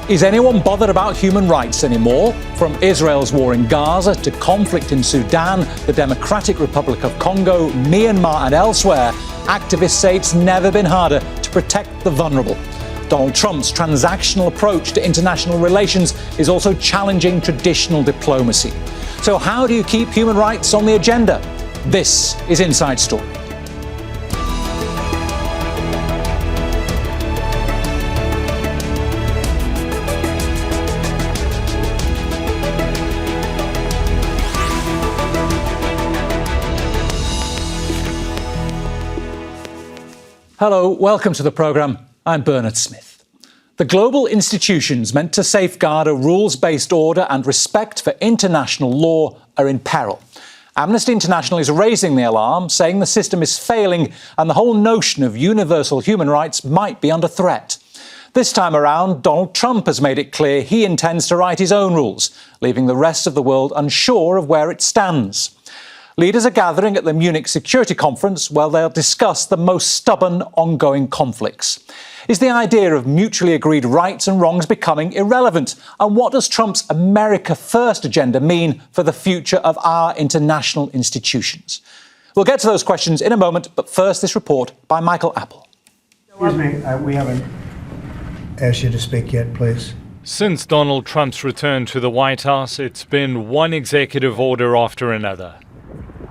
Is anyone bothered about human rights anymore? From Israel's war in Gaza to conflict in Sudan, the Democratic Republic of Congo, Myanmar and elsewhere, activists say it's never been harder to protect the vulnerable. Donald Trump's transactional approach to international relations is also challenging traditional diplomacy. So how do you keep human rights on the agenda? This is Inside Story. Hello, welcome to the programme. I'm Bernard Smith. The global institutions meant to safeguard a rules-based order and respect for international law are in peril. Amnesty International is raising the alarm, saying the system is failing and the whole notion of universal human rights might be under threat. This time around, Donald Trump has made it clear he intends to write his own rules, leaving the rest of the world unsure of where it stands. Leaders are gathering at the Munich Security Conference where they'll discuss the most stubborn ongoing conflicts. Is the idea of mutually agreed rights and wrongs becoming irrelevant? And what does Trump's America First agenda mean for the future of our international institutions? We'll get to those questions in a moment, but first this report by Michael Apple. Excuse me, we haven't asked you to speak yet, please. Since Donald Trump's return to the White House, it's been one executive order after another.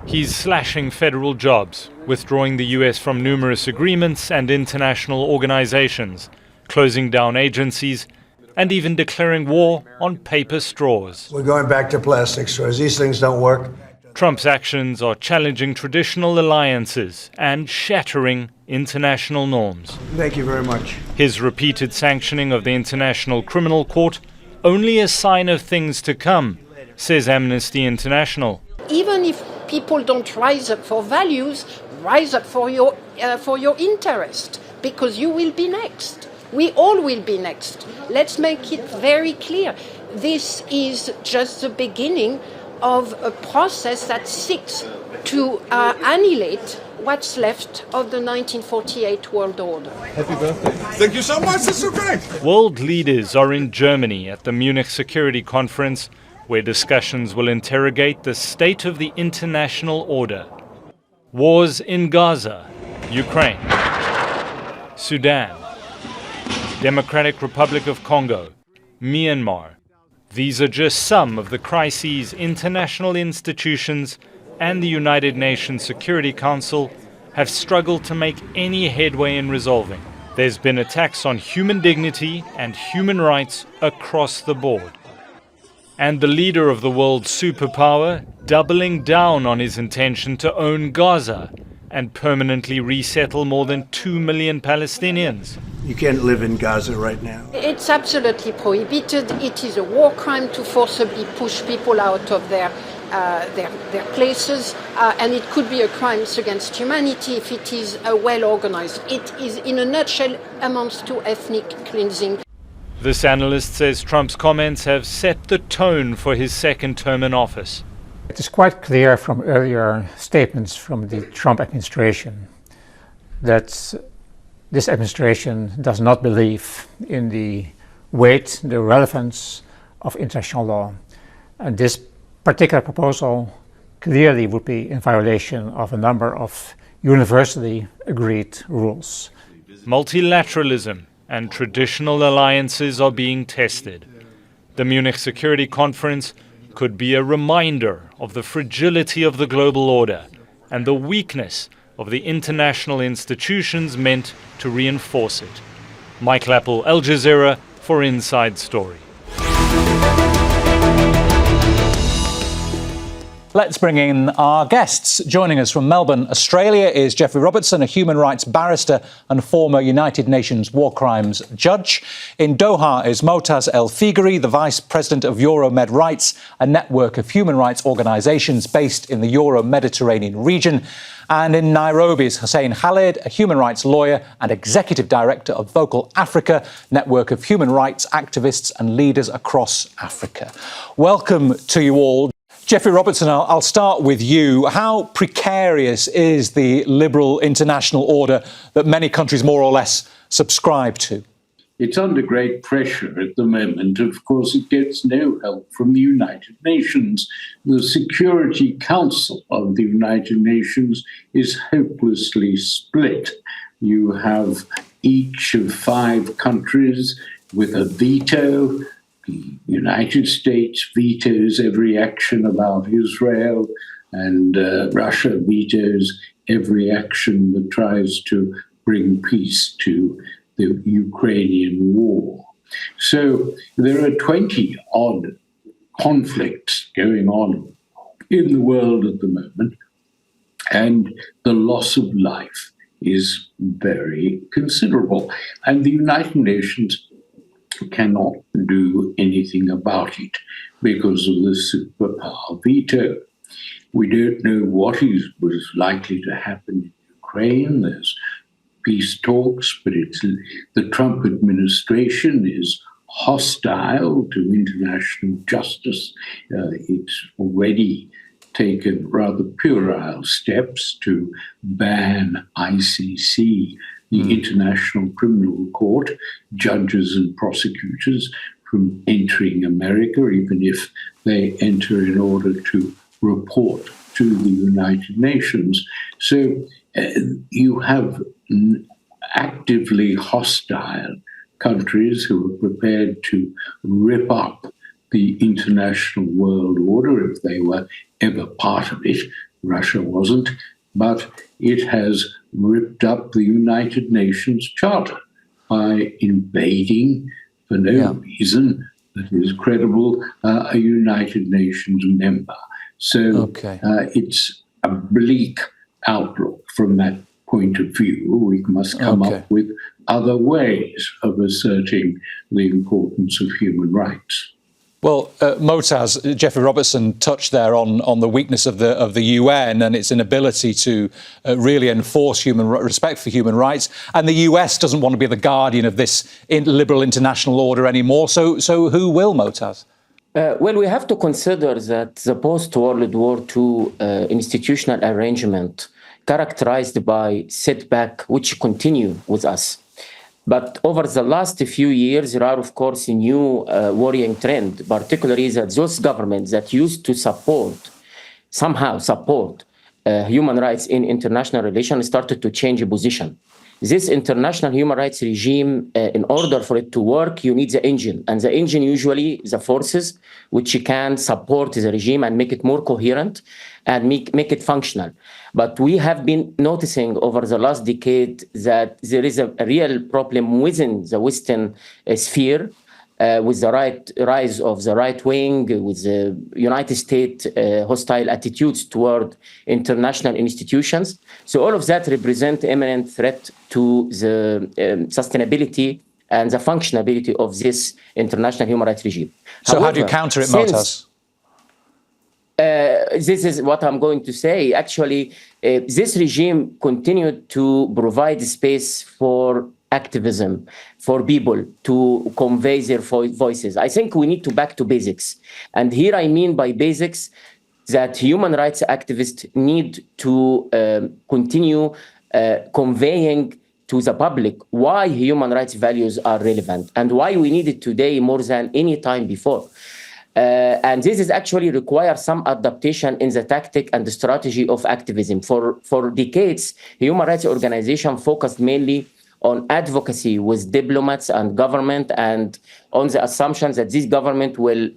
He's slashing federal jobs, withdrawing the US from numerous agreements and international organizations, closing down agencies, and even declaring war on paper straws. We're going back to plastic straws. These things don't work. Trump's actions are challenging traditional alliances and shattering international norms. Thank you very much. His repeated sanctioning of the International Criminal Court only a sign of things to come, says Amnesty International. Even if people don't rise up for values, rise up for your interest, because you will be next. We all will be next. Let's make it very clear. This is just the beginning of a process that seeks to annihilate what's left of the 1948 world order. Happy birthday. Thank you so much. That's so great. World leaders are in Germany at the Munich Security Conference, where discussions will interrogate the state of the international order. Wars in Gaza, Ukraine, Sudan, Democratic Republic of Congo, Myanmar. These are just some of the crises international institutions and the United Nations Security Council have struggled to make any headway in resolving. There's been attacks on human dignity and human rights across the board. And the leader of the world's superpower doubling down on his intention to own Gaza and permanently resettle more than 2 million Palestinians. You can't live in Gaza right now. It's absolutely prohibited. It is a war crime to forcibly push people out of their places, and it could be a crime against humanity if it is well organized. It is, in a nutshell, amounts to ethnic cleansing. This analyst says Trump's comments have set the tone for his second term in office. It is quite clear from earlier statements from the Trump administration that this administration does not believe in the weight, the relevance of international law. And this particular proposal clearly would be in violation of a number of universally agreed rules. Multilateralism and traditional alliances are being tested. The Munich Security Conference could be a reminder of the fragility of the global order and the weakness of the international institutions meant to reinforce it. Michael Apple, Al Jazeera, for Inside Story. Let's bring in our guests. Joining us from Melbourne, Australia is Geoffrey Robertson, a human rights barrister and former United Nations war crimes judge. In Doha is Moataz El Fegiery, the Vice President of EuroMed Rights, a network of human rights organisations based in the Euro-Mediterranean region. And in Nairobi is Hussein Khalid, a human rights lawyer and executive director of Vocal Africa, network of human rights activists and leaders across Africa. Welcome to you all. Geoffrey Robertson, I'll start with you. How precarious is the liberal international order that many countries more or less subscribe to? It's under great pressure at the moment. Of course, it gets no help from the United Nations. The Security Council of the United Nations is hopelessly split. You have each of 5 countries with a veto. The United States vetoes every action about Israel, and Russia vetoes every action that tries to bring peace to the Ukrainian war. So there are 20-odd conflicts going on in the world at the moment, and the loss of life is very considerable. And the United Nations cannot do anything about it because of the superpower veto. We don't know what was likely to happen in Ukraine. There's peace talks, but the Trump administration is hostile to international justice. It's already taken rather puerile steps to ban ICC, the International Criminal Court, judges and prosecutors from entering America, even if they enter in order to report to the United Nations. So you have actively hostile countries who are prepared to rip up the international world order if they were ever part of it. Russia wasn't, but it has ripped up the United Nations Charter by invading, for no reason that is credible, a United Nations member. So it's a bleak outlook from that point of view. We must come up with other ways of asserting the importance of human rights. Well, Moataz, Geoffrey Robertson touched there on the weakness of the UN and its inability to really enforce respect for human rights. And the US doesn't want to be the guardian of this liberal international order anymore. So who will, Moataz? Well, we have to consider that the post-World War II institutional arrangement characterized by setback, which continue with us. But over the last few years, there are, of course, a new worrying trend, particularly that those governments that used to somehow support human rights in international relations started to change position. This international human rights regime, in order for it to work, you need the engine. And the engine usually the forces which can support the regime and make it more coherent and make it functional. But we have been noticing over the last decade that there is a real problem within the Western sphere with the rise of the right wing, with the United States hostile attitudes toward international institutions. So all of that represent imminent threat to the sustainability and the functionality of this international human rights regime. So however, how do you counter it, Moataz? This is what I'm going to say. Actually, this regime continued to provide space for activism, for people to convey their voices. I think we need to back to basics. And here I mean by basics that human rights activists need to continue conveying to the public why human rights values are relevant and why we need it today more than any time before. And this is actually requires some adaptation in the tactic and the strategy of activism. For decades, human rights organizations focused mainly on advocacy with diplomats and government, and on the assumption that this government will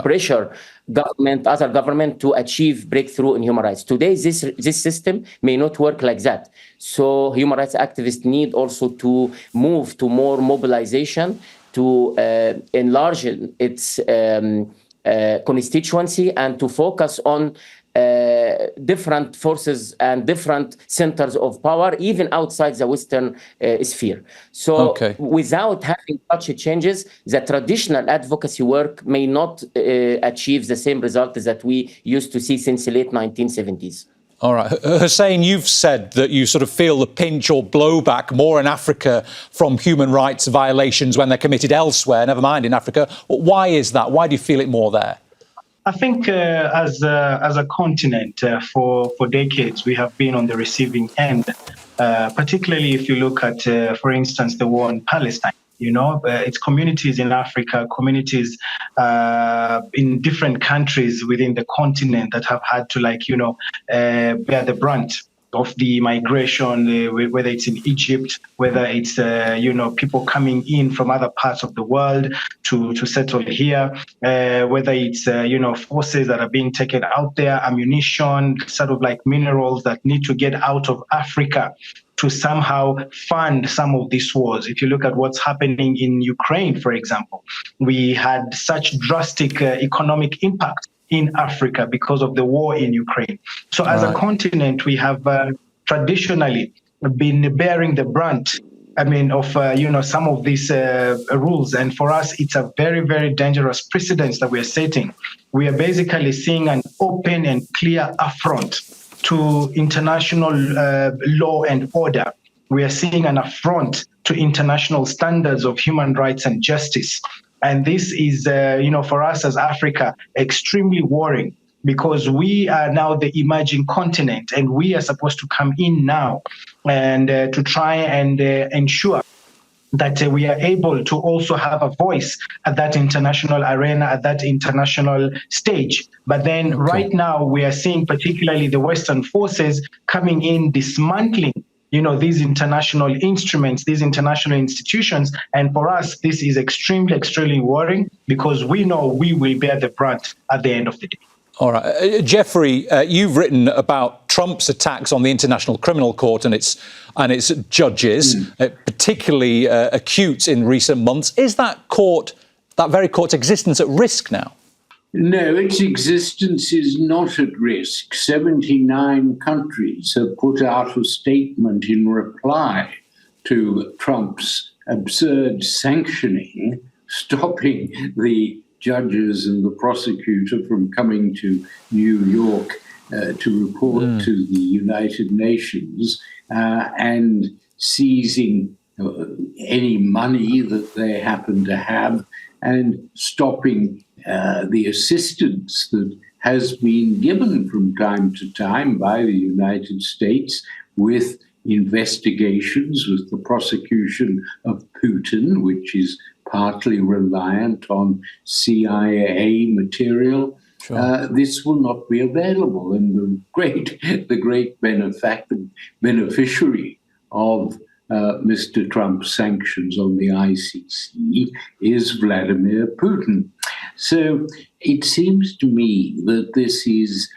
pressure other government to achieve breakthrough in human rights. Today, this system may not work like that. So human rights activists need also to move to more mobilization, to enlarge its constituency, and to focus on different forces and different centers of power, even outside the Western sphere. So without having such changes, the traditional advocacy work may not achieve the same result that we used to see since the late 1970s. All right. Hussein, you've said that you sort of feel the pinch or blowback more in Africa from human rights violations when they're committed elsewhere, never mind in Africa. Why is that? Why do you feel it more there? I think as a continent, for decades, we have been on the receiving end, particularly if you look at, for instance, the war in Palestine. It's communities in Africa, communities in different countries within the continent that have had to bear the brunt of the migration, whether it's in Egypt, whether it's people coming in from other parts of the world to settle here, whether it's forces that are being taken out there, ammunition, sort of like minerals that need to get out of Africa to somehow fund some of these wars. If you look at what's happening in Ukraine, for example, we had such drastic economic impact in Africa because of the war in Ukraine. So as a continent, we have traditionally been bearing the brunt, of some of these rules. And for us, it's a very, very dangerous precedence that we are setting. We are basically seeing an open and clear affront to international law and order. We are seeing an affront to international standards of human rights and justice. And this is, for us as Africa, extremely worrying, because we are now the emerging continent, and we are supposed to come in now and to try and ensure that we are able to also have a voice at that international arena, at that international stage. But then right now we are seeing particularly the Western forces coming in, dismantling these international instruments, these international institutions. And for us, this is extremely, extremely worrying, because we know we will bear the brunt at the end of the day. All right. Geoffrey, you've written about Trump's attacks on the International Criminal Court and its judges, particularly acute in recent months. Is that very court's existence at risk now? No, its existence is not at risk. 79 countries have put out a statement in reply to Trump's absurd sanctioning, stopping the judges and the prosecutor from coming to New York to report to the United Nations and seizing any money that they happen to have, and stopping the assistance that has been given from time to time by the United States with investigations, with the prosecution of Putin, which is partly reliant on CIA material. This will not be available. And the great beneficiary of Mr. Trump's sanctions on the ICC is Vladimir Putin. So it seems to me that this is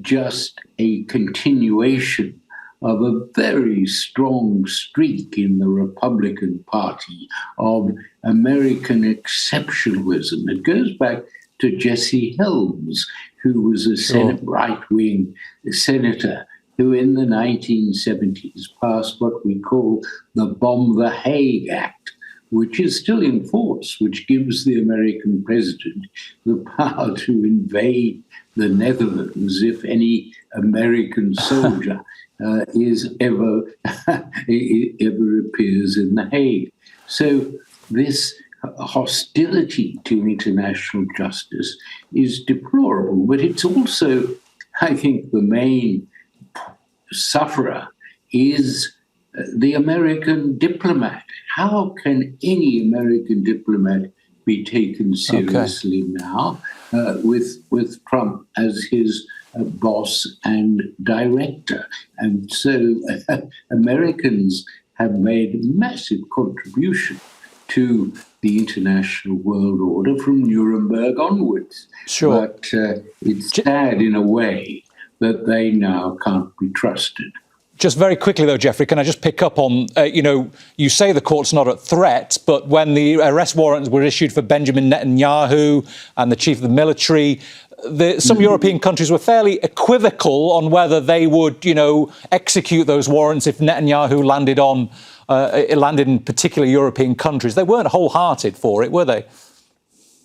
just a continuation of a very strong streak in the Republican Party of American exceptionalism. It goes back to Jesse Helms, who was a right-wing senator who in the 1970s passed what we call the Bomb the Hague Act, which is still in force, which gives the American president the power to invade the Netherlands if any American soldier ever appears in The Hague. So this hostility to international justice is deplorable, but it's also, I think, the main sufferer is the American diplomat. How can any American diplomat be taken seriously now with Trump as his boss and director? And so Americans have made a massive contribution to the international world order from Nuremberg onwards. But it's sad in a way that they now can't be trusted. Just very quickly, though, Geoffrey, can I just pick up on, you say the court's not at threat, but when the arrest warrants were issued for Benjamin Netanyahu and the chief of the military, some European countries were fairly equivocal on whether they would, execute those warrants if Netanyahu landed in particular European countries. They weren't wholehearted for it, were they?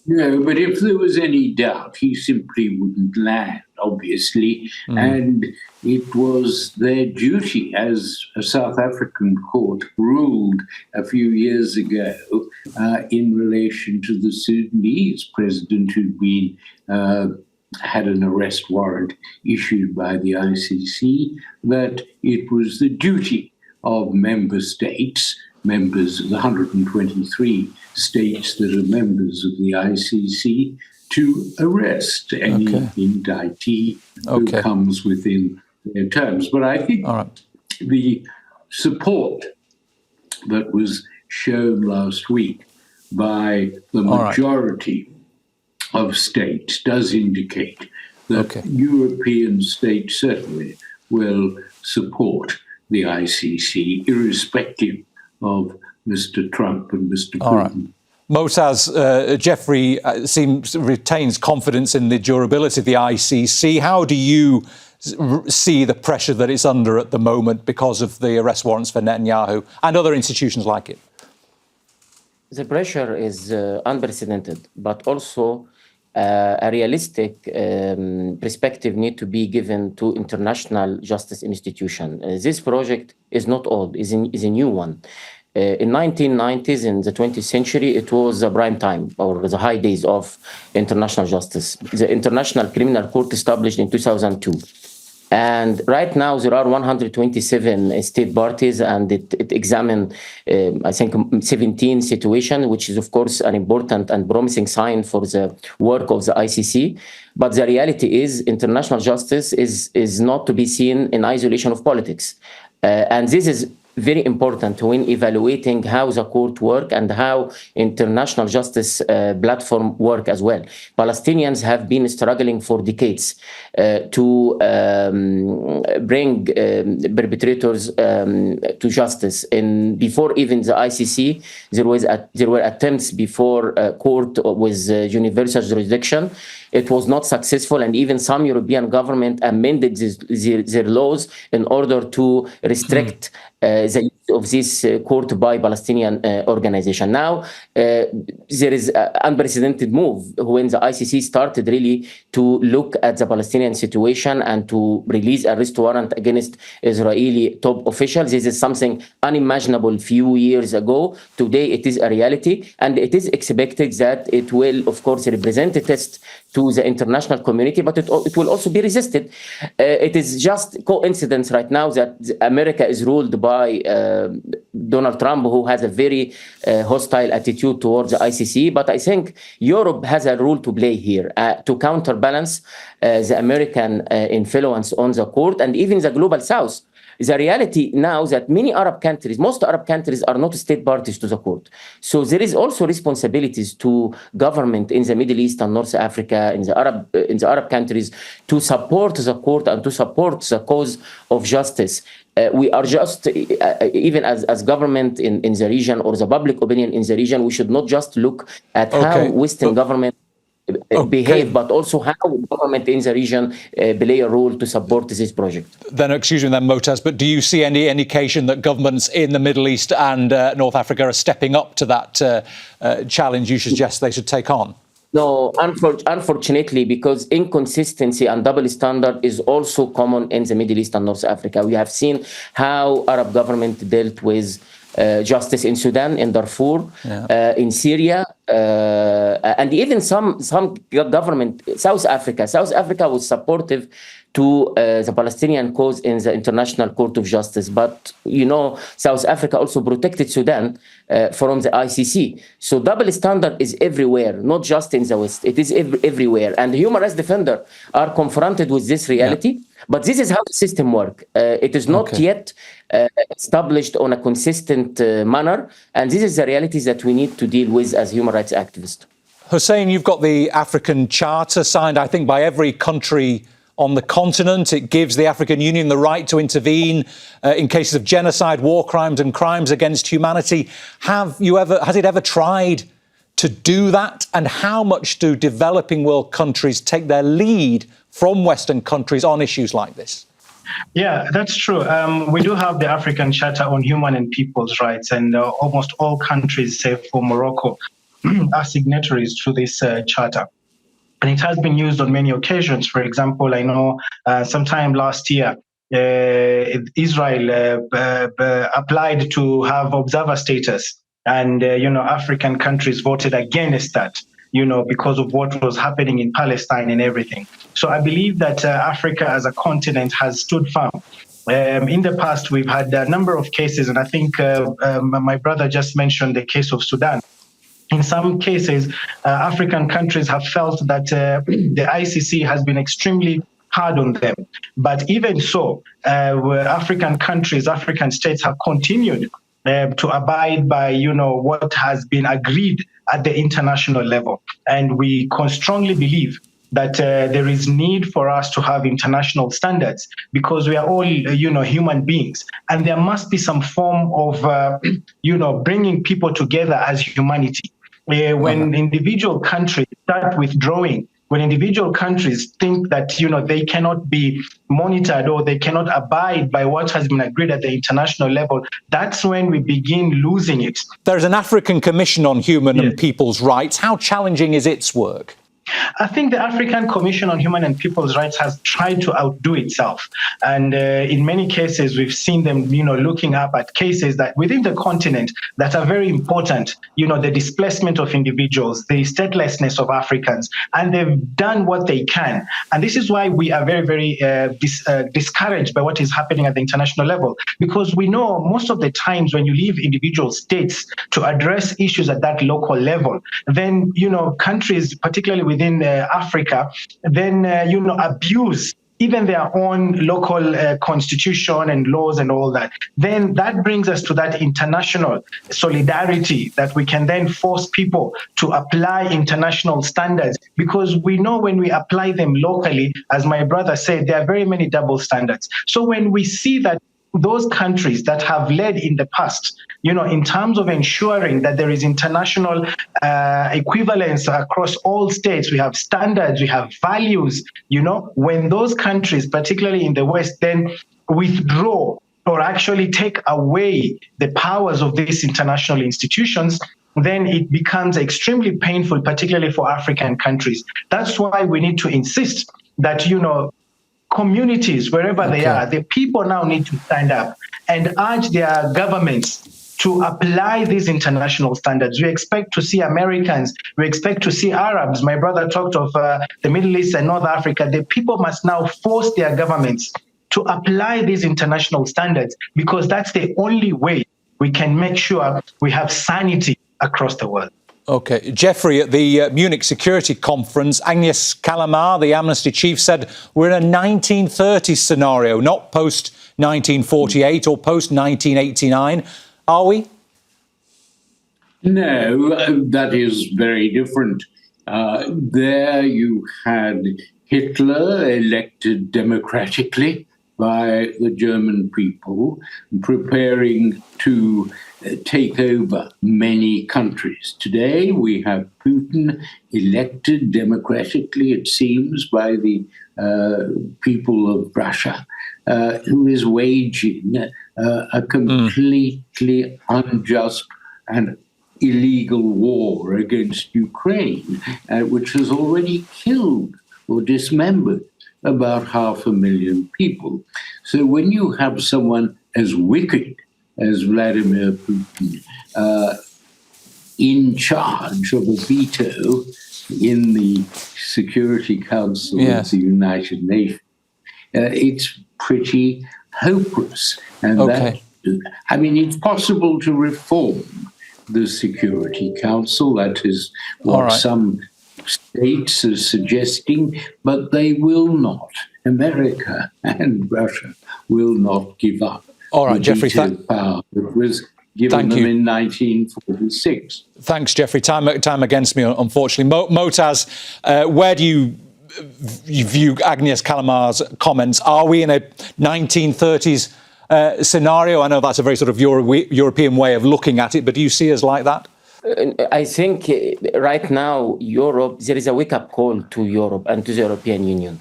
No, but if there was any doubt, he simply wouldn't land, obviously. And it was their duty, as a South African court ruled a few years ago in relation to the Sudanese president who'd been had an arrest warrant issued by the ICC, that it was the duty of member states members, the 123 states that are members of the ICC, to arrest any indictee who comes within their terms. But I think the support that was shown last week by the majority of states does indicate that European states certainly will support the ICC, irrespective of Mr. Trump and Mr. Putin. Moataz, Geoffrey retains confidence in the durability of the ICC. How do you see the pressure that it's under at the moment because of the arrest warrants for Netanyahu and other institutions like it? The pressure is unprecedented, but also a realistic perspective need to be given to international justice institution. This project is not old, is a new one. In 1990s, in the 20th century, it was the prime time or the high days of international justice. The International Criminal Court established in 2002. And right now, there are 127 state parties, and it examined, I think, 17 situations, which is, of course, an important and promising sign for the work of the ICC. But the reality is international justice is not to be seen in isolation of politics. And this is very important when evaluating how the court work and how international justice platform work as well. Palestinians have been struggling for decades to bring perpetrators to justice. And before even the ICC, there were attempts before a court with universal jurisdiction. It was not successful, and even some European government amended their laws in order to restrict the use of this court by Palestinian organization. Now, there is an unprecedented move when the ICC started really to look at the Palestinian situation and to release arrest warrant against Israeli top officials. This is something unimaginable few years ago. Today, it is a reality, and it is expected that it will, of course, represent a test to the international community, but it will also be resisted. It is just coincidence right now that America is ruled by Donald Trump, who has a very hostile attitude towards the ICC. But I think Europe has a role to play here to counterbalance the American influence on the court and even the global South. The reality now that many Arab countries, most Arab countries are not state parties to the court. So there is also responsibilities to government in the Middle East and North Africa, in the Arab countries, to support the court and to support the cause of justice. We are just, even as government in the region or the public opinion in the region, we should not just look at how Western government behave, but also how government in the region play a role to support this project. Then, excuse me, then Moataz, but do you see any indication that governments in the Middle East and North Africa are stepping up to that challenge you suggest they should take on? No, unfortunately, because inconsistency and double standard is also common in the Middle East and North Africa. We have seen how Arab government dealt with justice in Sudan, in Darfur, in Syria, and even some government, South Africa. South Africa was supportive to the Palestinian cause in the International Court of Justice. But, you know, South Africa also protected Sudan from the ICC. So double standard is everywhere, not just in the West. It is everywhere. And human rights defenders are confronted with this reality. But this is how the system works. It is not yet established on a consistent manner. And this is the realities that we need to deal with as human rights activists. Hussein, you've got the African Charter signed, I think, by every country on the continent. It gives the African Union the right to intervene in cases of genocide, war crimes and crimes against humanity. Has it ever tried to do that? And how much do developing world countries take their lead from Western countries on issues like this? Yeah, that's true. We do have the African Charter on Human and People's Rights, and almost all countries, save for Morocco, are signatories to this charter. And it has been used on many occasions. For example, I know sometime last year, Israel applied to have observer status, and African countries voted against that, because of what was happening in Palestine and everything. So I believe that Africa as a continent has stood firm In the past, we've had a number of cases, and I think my brother just mentioned the case of Sudan. In some cases, African countries have felt that the ICC has been extremely hard on them. But even so, African countries, African states have continued to abide by, what has been agreed at the international level. And we strongly believe that there is need for us to have international standards because we are all, human beings. And there must be some form of, bringing people together as humanity. When individual countries start withdrawing, when individual countries think that, they cannot be monitored or they cannot abide by what has been agreed at the international level, that's when we begin losing it. There's an African Commission on Human and People's Rights. How challenging is its work? I think the African Commission on Human and People's Rights has tried to outdo itself. And in many cases, we've seen them, looking up at cases that within the continent that are very important, the displacement of individuals, the statelessness of Africans, and they've done what they can. And this is why we are very, very discouraged by what is happening at the international level, because we know most of the times when you leave individual states to address issues at that local level, then, countries, particularly within Africa, then, abuse even their own local constitution and laws and all that. Then that brings us to that international solidarity that we can then force people to apply international standards, because we know when we apply them locally, as my brother said, there are very many double standards. So when we see that those countries that have led in the past, in terms of ensuring that there is international equivalence across all states, we have standards, we have values, when those countries, particularly in the West, then withdraw or actually take away the powers of these international institutions, then it becomes extremely painful, particularly for African countries. That's why we need to insist that, communities, wherever they are, the people now need to stand up and urge their governments to apply these international standards. We expect to see Americans, we expect to see Arabs. My brother talked of the Middle East and North Africa. The people must now force their governments to apply these international standards, because that's the only way we can make sure we have sanity across the world. OK. Geoffrey, at the Munich Security Conference, Agnes Callamard, the Amnesty chief, said we're in a 1930s scenario, not post-1948 or post-1989. Are we? No, that is very different. There you had Hitler elected democratically by the German people, preparing to take over many countries. Today, we have Putin elected democratically, it seems, by the people of Russia, who is waging a completely unjust and illegal war against Ukraine, which has already killed or dismembered about 500,000 people. So when you have someone as wicked as Vladimir Putin in charge of a veto in the Security Council of the United Nations, it's pretty hopeless. And it's possible to reform the Security Council. That is what some states are suggesting, but they will not. America and Russia will not give up. All right, Geoffrey, power that was given them in 1946. Thanks, Geoffrey. Time against me, unfortunately. Moataz, where do you view Agnes Callamard's comments? Are we in a 1930s scenario? I know that's a very sort of European way of looking at it, but do you see us like that? I think right now, Europe, there is a wake-up call to Europe and to the European Union,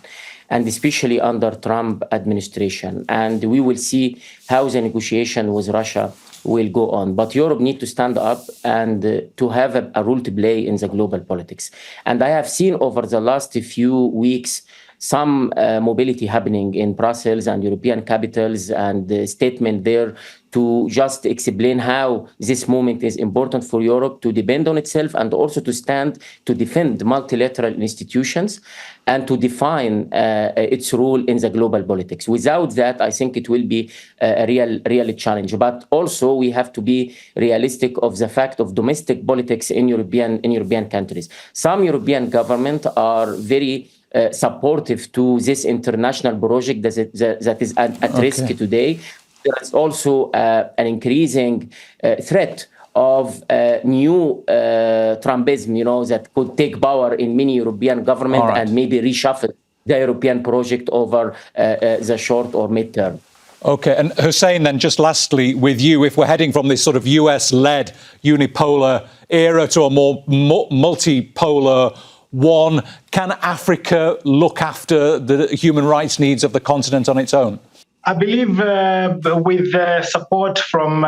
and especially under Trump administration. And we will see how the negotiation with Russia will go on. But Europe needs to stand up and to have a role to play in the global politics. And I have seen over the last few weeks some mobility happening in Brussels and European capitals, and the statement there to just explain how this moment is important for Europe to depend on itself and also to stand to defend multilateral institutions and to define its role in the global politics. Without that, I think it will be a real challenge. But also we have to be realistic of the fact of domestic politics in European countries. Some European governments are very supportive to this international project that is at risk today. There is also an increasing threat of new Trumpism, that could take power in many European governments and maybe reshuffle the European project over the short or mid-term. OK, and Hussein, then just lastly with you, if we're heading from this sort of US-led unipolar era to a more multipolar one, can Africa look after the human rights needs of the continent on its own? I believe with support from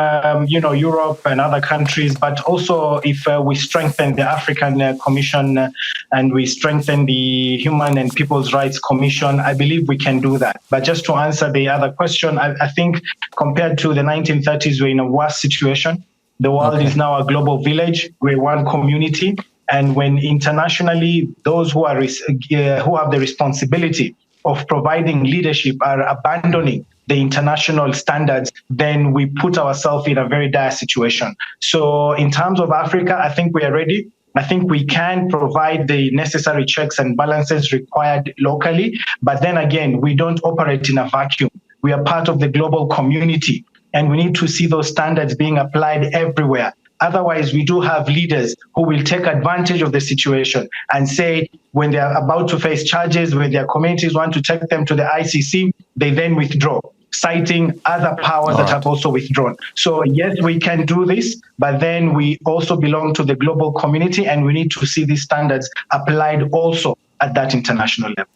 Europe and other countries, but also if we strengthen the African Commission and we strengthen the Human and People's Rights Commission, I believe we can do that. But just to answer the other question, I think compared to the 1930s, we're in a worse situation. The world is now a global village. We're one community. And when internationally, those who have the responsibility of providing leadership are abandoning the international standards, then we put ourselves in a very dire situation. So in terms of Africa, I think we are ready. I think we can provide the necessary checks and balances required locally. But then again, we don't operate in a vacuum. We are part of the global community, and we need to see those standards being applied everywhere. Otherwise, we do have leaders who will take advantage of the situation and say when they are about to face charges, when their communities want to take them to the ICC, they then withdraw, citing other powers that have also withdrawn. So yes, we can do this, but then we also belong to the global community and we need to see these standards applied also at that international level.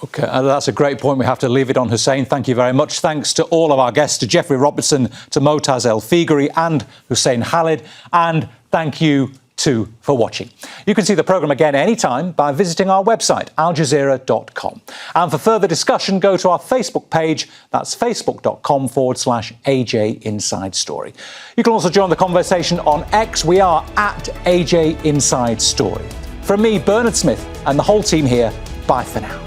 OK, that's a great point. We have to leave it on, Hussein. Thank you very much. Thanks to all of our guests, to Geoffrey Robertson, to Moataz El Fegiery and Hussein Khalid. And thank you, too, for watching. You can see the programme again anytime by visiting our website, aljazeera.com. And for further discussion, go to our Facebook page. That's facebook.com/AJ Inside Story. You can also join the conversation on X. We are at AJ Inside Story. From me, Bernard Smith, and the whole team here, bye for now.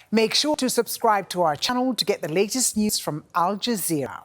Make sure to subscribe to our channel to get the latest news from Al Jazeera.